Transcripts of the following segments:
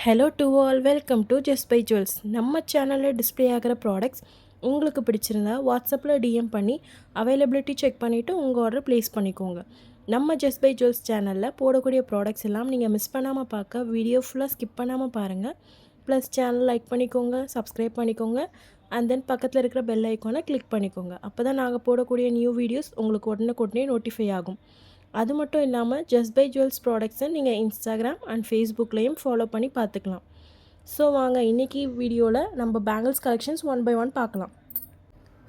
Hello to all, welcome to Just By Jewels. நம்ம சேனலில் display ஆகிற ப்ராடக்ட்ஸ் உங்களுக்கு பிடிச்சிருந்தா வாட்ஸ்அப்பில் டிஎம் பண்ணி அவைலபிலிட்டி செக் பண்ணிவிட்டு உங்கள் ஆர்டர் ப்ளேஸ் பண்ணிக்கோங்க. நம்ம ஜஸ்ட் பை ஜுவல்ஸ் சேனலில் போடக்கூடிய ப்ராடக்ட்ஸ் எல்லாம் நீங்கள் மிஸ் பண்ணாமல் பார்க்க வீடியோ ஃபுல்லாக ஸ்கிப் பண்ணாமல் பாருங்கள். ப்ளஸ் சேனல் லைக் பண்ணிக்கோங்க, சப்ஸ்கிரைப் பண்ணிக்கோங்க, அண்ட் தென் பக்கத்தில் இருக்கிற பெல் ஐக்கானை கிளிக் பண்ணிக்கோங்க. அப்போ தான் நாங்கள் போடக்கூடிய நியூ வீடியோஸ் உங்களுக்கு உடனுக்குடனே நோட்டிஃபை ஆகும். அது மட்டும் இல்லாமல் ஜஸ்ட் பை ஜுவல்ஸ் ப்ராடக்ட்ஸை நீங்கள் இன்ஸ்டாகிராம் அண்ட் ஃபேஸ்புக்லேயும் ஃபாலோ பண்ணி பார்த்துக்கலாம். ஸோ வாங்க, இன்றைக்கி வீடியோவில் நம்ம bangles collections one by one பார்க்கலாம்.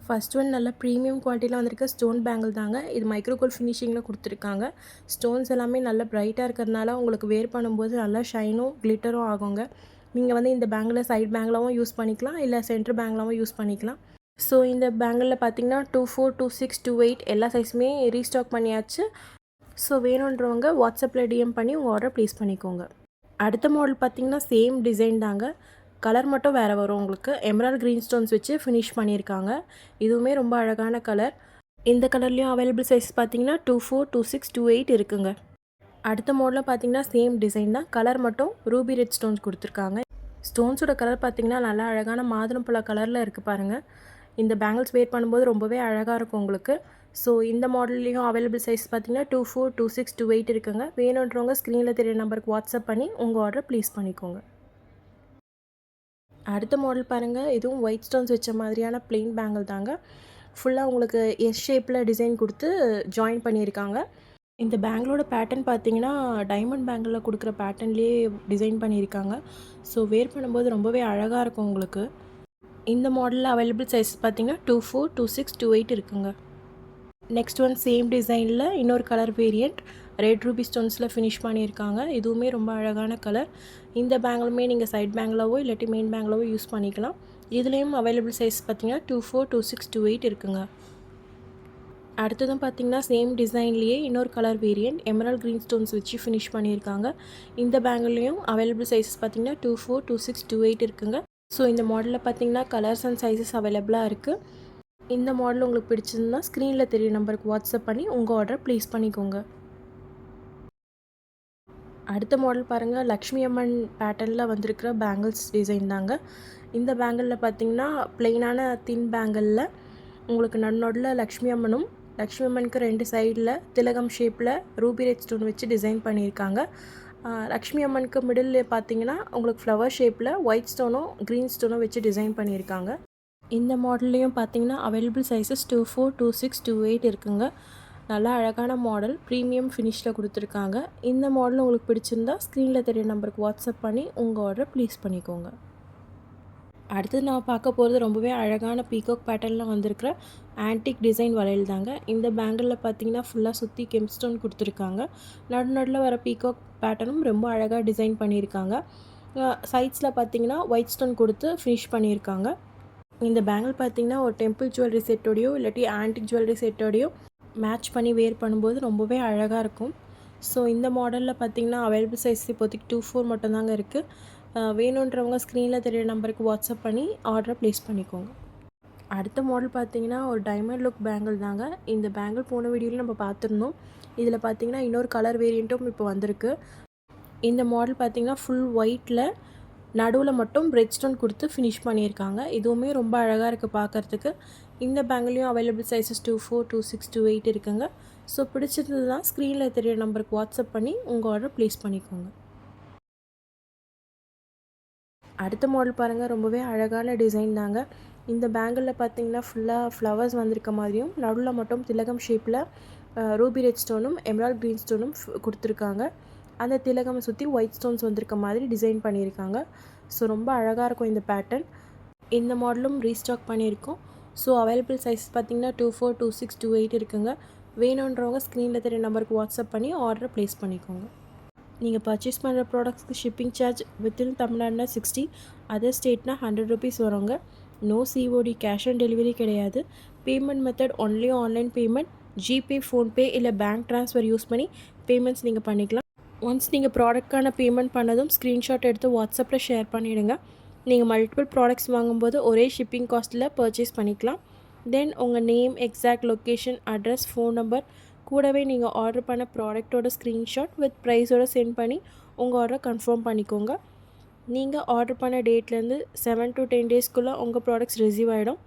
ஃபஸ்ட் ஒன் நல்ல ப்ரீமியம் குவாலிட்டியில் வந்திருக்க ஸ்டோன் பேங்கிள் தாங்க. இது மைக்ரோகோல் ஃபினிஷிங்கில் கொடுத்துருக்காங்க. ஸ்டோன்ஸ் எல்லாமே நல்ல ப்ரைட்டாக இருக்கிறதுனால உங்களுக்கு வேர் பண்ணும்போது நல்லா ஷைனும் கிளிட்டரும் ஆகுங்க. நீங்கள் இந்த பேங்கில் சைட் பேங்கிளாகவும் யூஸ் பண்ணிக்கலாம், இல்லை சென்டர் பேங்கிளாகவும் யூஸ் பண்ணிக்கலாம். ஸோ இந்த பேங்கிளில் பார்த்தீங்கன்னா 24, 26, 28 எல்லா சைஸுமே ரீஸ்டாக் பண்ணியாச்சு. ஸோ வேணுன்றவங்க வாட்ஸ்அப்பில் டிஎம் பண்ணி உங்கள் ஆர்டர் ப்ளேஸ் பண்ணிக்கோங்க. அடுத்த மாடல் பார்த்திங்கன்னா சேம் டிசைன் தாங்க, கலர் மட்டும் வேறு வரும். உங்களுக்கு எமரால்ட் க்ரீன் ஸ்டோன்ஸ் வச்சு ஃபினிஷ் பண்ணியிருக்காங்க. இதுவுமே ரொம்ப அழகான கலர். இந்த கலர்லேயும் அவைலபிள் சைஸ் பார்த்திங்கன்னா 24, 26, 28 இருக்குங்க. அடுத்த மாடலில் பார்த்திங்கன்னா சேம் டிசைன் தான், கலர் மட்டும் ரூபி ரெட் ஸ்டோன்ஸ் கொடுத்துருக்காங்க. ஸ்டோன்ஸோட கலர் பார்த்திங்கன்னா நல்லா அழகான மாதுளம்பழ கலரில் இருக்குது பாருங்கள். இந்த பேங்கிள்ஸ் வேர் பண்ணும்போது ரொம்பவே அழகாக இருக்கும் உங்களுக்கு. ஸோ இந்த மாடல்லையும் அவைலபிள் சைஸ் பார்த்திங்கன்னா 24, 26, 28 இருக்குங்க. வேணுன்றவங்க ஸ்க்ரீனில் தெரிய நம்பருக்கு வாட்ஸ்அப் பண்ணி உங்கள் ஆர்டர் ப்ளேஸ் பண்ணிக்கோங்க. அடுத்த மாடல் பாருங்கள், இதுவும் ஒயிட் ஸ்டோன்ஸ் வச்ச மாதிரியான பிளெயின் பேங்கிள் தாங்க. ஃபுல்லாக உங்களுக்கு எஸ் ஷேப்பில் டிசைன் கொடுத்து ஜாயின் பண்ணியிருக்காங்க. இந்த பேங்கிளோட பேட்டர்ன் பார்த்தீங்கன்னா டைமண்ட் பேங்கிளில் கொடுக்குற பேட்டர்ன்லேயே டிசைன் பண்ணியிருக்காங்க. ஸோ வேர் பண்ணும்போது ரொம்பவே அழகாக இருக்கும் உங்களுக்கு. இந்த மாடலில் அவைலபிள் சைஸ் பார்த்திங்கன்னா 24, 26, 28 இருக்குங்க. நெக்ஸ்ட் ஒன் சேம் டிசைனில் இன்னொரு கலர் வேரியண்ட் ரெட் ரூபி ஸ்டோன்ஸில் ஃபினிஷ் பண்ணியிருக்காங்க. இதுவுமே ரொம்ப அழகான கலர். இந்த பேங்கிளுமே நீங்கள் சைட் பேங்கிளாவோ இல்லாட்டி மெயின் பேங்கிளாவோ யூஸ் பண்ணிக்கலாம். இதுலேயும் அவைலபிள் சைஸ் பார்த்திங்கன்னா 24, 26, 28 இருக்குங்க. அடுத்ததும் பார்த்திங்கன்னா சேம் டிசைன்லேயே இன்னொரு colour variant emerald green stones வச்சு ஃபினிஷ் பண்ணியிருக்காங்க. இந்த பேங்கிள்லேயும் அவைலபிள் சைஸஸ் பார்த்திங்கன்னா 24, 26, 28 இருக்குங்க. ஸோ இந்த மாடலில் பார்த்திங்கன்னா கலர்ஸ் அண்ட் சைஸஸ் அவைலபிளாக இருக்குது. இந்த மாடல் உங்களுக்கு பிடிச்சிருந்தா ஸ்க்ரீனில் தெரிய நம்பருக்கு வாட்ஸ்அப் பண்ணி உங்கள் ஆர்டர் ப்ளேஸ் பண்ணிக்கோங்க. அடுத்த மாடல் பாருங்கள், லக்ஷ்மி அம்மன் பேட்டர்னில் வந்திருக்கிற பேங்கிள்ஸ் டிசைன் தாங்க. இந்த பேங்கிளில் பார்த்திங்கன்னா ப்ளெயினான தின் பேங்கிளில் உங்களுக்கு நடுநோடில் லக்ஷ்மி அம்மனும், லக்ஷ்மி அம்மனுக்கு 2 சைடில் திலகம் ஷேப்பில் ரூபி ரெட் ஸ்டோன் வச்சு டிசைன் பண்ணியிருக்காங்க. லக்ஷ்மி அம்மனுக்கு மிடில் பார்த்திங்கன்னா உங்களுக்கு ஃப்ளவர் ஷேப்பில் ஒயிட் ஸ்டோனும் க்ரீன் ஸ்டோனும் வச்சு டிசைன் பண்ணியிருக்காங்க. இந்த மாடல்லையும் பார்த்தீங்கன்னா அவைலபிள் சைஸஸ் 24, 26, 28 இருக்குங்க. நல்லா அழகான மாடல், ப்ரீமியம் ஃபினிஷில் கொடுத்துருக்காங்க. இந்த மாடல் உங்களுக்கு பிடிச்சிருந்தா ஸ்க்ரீனில் தெரிய நம்பருக்கு வாட்ஸ்அப் பண்ணி உங்கள் ஆர்டர் ப்ளேஸ் பண்ணிக்கோங்க. அடுத்தது நான் பார்க்க போகிறது ரொம்பவே அழகான பீகாக் பேட்டர்னில் வந்திருக்கிற ஆன்டிக் டிசைன் வளையல் தாங்க. இந்த பேங்கிளில் பார்த்தீங்கன்னா ஃபுல்லாக சுற்றி கெம்ஸ்டோன் கொடுத்துருக்காங்க. நடுநடுவில் வர பீகாக் பேட்டர்னும் ரொம்ப அழகாக டிசைன் பண்ணியிருக்காங்க. சைட்ஸில் பார்த்தீங்கன்னா ஒயிட் ஸ்டோன் கொடுத்து ஃபினிஷ் பண்ணியிருக்காங்க. இந்த பேங்கிள் பார்த்திங்கன்னா ஒரு டெம்பிள் ஜுவல்லரி செட்டோடையோ இல்லாட்டி ஆன்டிக் ஜுவல்லரி செட்டோடையோ மேட்ச் பண்ணி வேர் பண்ணும்போது ரொம்பவே அழகாக இருக்கும். ஸோ இந்த மாடலில் பார்த்திங்கன்னா அவைலபிள் சைஸ் இப்போதைக்கு 24 மட்டும்தாங்க இருக்குது. வேணுன்றவங்க ஸ்க்ரீனில் தெரிய நம்பருக்கு வாட்ஸ்அப் பண்ணி ஆர்டரை ப்ளேஸ் பண்ணிக்கோங்க. அடுத்த மாடல் பார்த்திங்கன்னா ஒரு டைமண்ட் லுக் பேங்கிள் தாங்க. இந்த பேங்கிள் போன வீடியோவில் நம்ம பார்த்துருந்தோம். இதில் பார்த்திங்கன்னா இன்னொரு கலர் வேரியண்ட்டும் இப்போ வந்திருக்கு. இந்த மாடல் பார்த்திங்கன்னா ஃபுல் ஒயிட்டில் நடுவில் மட்டும் ரெட் ஸ்டோன் கொடுத்து ஃபினிஷ் பண்ணியிருக்காங்க. இதுவுமே ரொம்ப அழகாக இருக்குது பார்க்குறதுக்கு. இந்த பேங்கிலையும் அவைலபிள் சைஸஸ் 24, 26, 28 இருக்குங்க. ஸோ பிடிச்சிருந்ததுன்னா ஸ்க்ரீனில் தெரிய நம்பருக்கு வாட்ஸ்அப் பண்ணி உங்கள் ஆர்டர் ப்ளேஸ் பண்ணிக்கோங்க. அடுத்த மாடல் பாருங்கள், ரொம்பவே அழகான டிசைன் தாங்க. இந்த பேங்கிளில் பார்த்தீங்கன்னா ஃபுல்லாக ஃப்ளவர்ஸ் வந்திருக்க மாதிரியும் நடுவில் மட்டும் திலகம் ஷேப்பில் ரூபி ரெட் ஸ்டோனும் எமரால்ட் க்ரீன் ஸ்டோனும் கொடுத்துருக்காங்க. அந்த திலகம் சுற்றி ஒயிட் ஸ்டோன்ஸ் வந்திருக்க மாதிரி டிசைன் பண்ணியிருக்காங்க. ஸோ ரொம்ப அழகாக இருக்கும் இந்த பேட்டர்ன். இந்த மாடலும் ரீஸ்டாக் பண்ணியிருக்கோம். ஸோ அவைலபிள் சைஸ் பார்த்திங்கன்னா 24, 26, 28 இருக்குங்க. வேணுன்றவங்க ஸ்க்ரீனில் தெரிய நம்பருக்கு வாட்ஸ்அப் பண்ணி ஆர்டரை ப்ளேஸ் பண்ணிக்கோங்க. நீங்கள் பர்ச்சேஸ் பண்ணுற ப்ராடக்ட்ஸ்க்கு ஷிப்பிங் சார்ஜ் வித்தின் தமிழ்நாடுனா 60, அதர் ஸ்டேட்னா 100 ருபீஸ் வருங்க. No COD, cash on delivery கிடையாது. Payment method only online payment, GPay, PhonePe இல்லை பேங்க் ட்ரான்ஸ்ஃபர் யூஸ் பண்ணி பேமெண்ட்ஸ் நீங்கள் பண்ணிக்கலாம். ஒன்ஸ் நீங்கள் ப்ராடக்ட்கான பேமெண்ட் பண்ணதும் ஸ்க்ரீன்ஷாட் எடுத்து வாட்ஸ்அப்பில் ஷேர் பண்ணிவிடுங்க. நீங்கள் மல்டிபிள் ப்ராடக்ட்ஸ் வாங்கும்போது ஒரே ஷிப்பிங் காஸ்ட்டில் பர்ச்சேஸ் பண்ணிக்கலாம். தென் உங்கள் name, exact location, address, phone number கூடவே நீங்கள் ஆர்டர் பண்ண ப்ராடக்டோட ஸ்க்ரீன்ஷாட் வித் ப்ரைஸோடு சென்ட் பண்ணி உங்கள் ஆர்டரை கன்ஃபார்ம் பண்ணிக்கோங்க. நீங்கள் ஆர்டர் பண்ண டேட்லேருந்து 7 to 10 டேஸ்க்குள்ளே உங்கள் ப்ராடக்ட்ஸ் ரிசீவ் ஆகிடும்.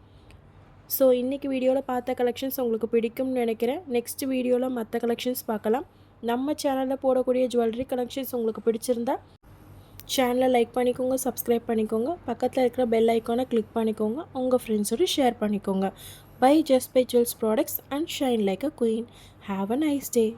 ஸோ இன்றைக்கி வீடியோவில் பார்த்த கலெக்ஷன்ஸ் உங்களுக்கு பிடிக்கும்னு நினைக்கிறேன். நெக்ஸ்ட் வீடியோவில் மற்ற கலெக்ஷன்ஸ் பார்க்கலாம். நம்ம சேனலில் போடக்கூடிய ஜுவல்லரி கலெக்ஷன்ஸ் உங்களுக்கு பிடிச்சிருந்தா சேனலை லைக் பண்ணிக்கோங்க, சப்ஸ்கிரைப் பண்ணிக்கோங்க, பக்கத்தில் இருக்கிற பெல் ஐக்கானை கிளிக் பண்ணிக்கோங்க, உங்கள் ஃப்ரெண்ட்ஸோடு ஷேர் பண்ணிக்கோங்க. Buy Just by Jewels products and shine like a queen. Have a nice day.